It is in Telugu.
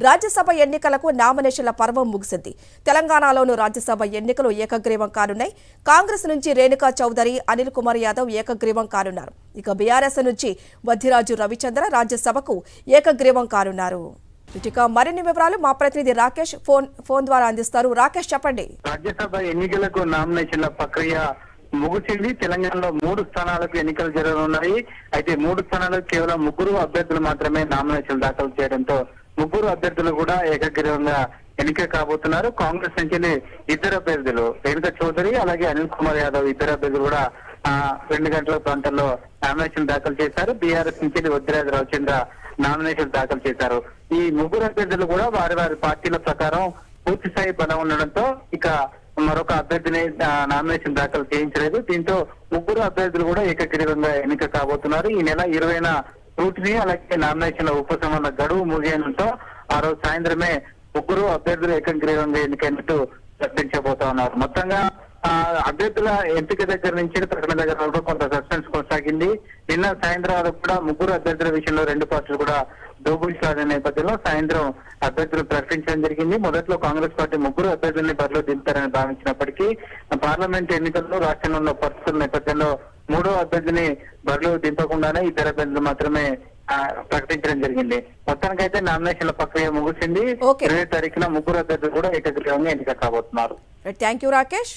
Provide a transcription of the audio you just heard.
రాజ్యసభ ఎన్నికలకు నామినేషన్ల పర్వం ముగిసింది. తెలంగాణలోను రాజ్యసభ ఎన్నికలు ఏకగ్రీవం కానున్నాయి. కాంగ్రెస్ నుంచి రేణుకా చౌదరి, అనిల్ కుమార్ యాదవ్ ఏకగ్రీవం కానున్నారు. ఇక బీఆర్ఎస్ నుంచి వద్దిరాజు రవిచంద్ర రాజ్యసభకు ఏకగ్రీవం కానున్నారు. ఇక మరిన్ని వివరాలు మా ప్రతినిధి రాకేష్ ఫోన్ ద్వారా అందిస్తారు. రాకేష్, చెప్పండి. రాజ్యసభ ఎన్నికలకు నామినేషన్ల ప్రక్రియ ముగిసింది. తెలంగాణలో 3 స్థానాలకు ఎన్నికలు జరగనున్నాయి. అయితే 3 స్థానాలకు కేవలం 3 అభ్యర్థులు మాత్రమే నామినేషన్ దాఖలు చేయడంతో 3 అభ్యర్థులు కూడా ఏకగ్రీవంగా ఎన్నిక కాబోతున్నారు. కాంగ్రెస్ నుంచి 2 అభ్యర్థులు రేణుకా చౌదరి అలాగే అనిల్ కుమార్ యాదవ్ 2 అభ్యర్థులు కూడా 2 గంటల ప్రాంతంలో నామినేషన్ దాఖలు చేశారు. బీఆర్ఎస్ నుంచి వద్దిరాజు రవిచంద్ర నామినేషన్ దాఖలు చేశారు. ఈ 3 అభ్యర్థులు కూడా వారి వారి పార్టీల ప్రకారం పూర్తి స్థాయి బలం ఉండడంతో ఇక మరొక అభ్యర్థిని నామినేషన్ దాఖలు చేయించలేదు. దీంతో 3 అభ్యర్థులు కూడా ఏకగ్రీవంగా ఎన్నిక కాబోతున్నారు. ఈ నెల 20న స్క్రూటినీ అలాగే నామినేషన్ల ఉపసంహరణ గడువు ముగియడంతో ఆ రోజు సాయంత్రమే 3 అభ్యర్థులు ఏకగ్రీవంగా ఎన్నికైనట్టు ప్రకటించబోతా ఉన్నారు. మొత్తంగా అభ్యర్థుల ఎంపిక దగ్గర నుంచి ప్రకటన దగ్గర వరకు కొంత సస్పెన్స్ కొనసాగింది. నిన్న సాయంత్రం వరకు కూడా 3 అభ్యర్థుల విషయంలో 2 పార్టీలు కూడా దోబుల్ సాధిన నేపథ్యంలో సాయంత్రం అభ్యర్థులు ప్రకటించడం జరిగింది. మొదట్లో కాంగ్రెస్ పార్టీ 3 అభ్యర్థుల్ని బరిలో దింపుతారని భావించినప్పటికీ పార్లమెంట్ ఎన్నికల్లో రాష్ట్రంలో ఉన్న పరిస్థితుల నేపథ్యంలో 3వ అభ్యర్థిని బరిలో దింపకుండానే 2 అభ్యర్థులు మాత్రమే ప్రకటించడం జరిగింది. మొత్తానికైతే నామినేషన్ల ప్రక్రియ ముగిసింది. 20వ తారీఖున 3 అభ్యర్థులు కూడా ఏకగ్రీవంగా ఎన్నిక కాబోతున్నారు. Thank you Rakesh.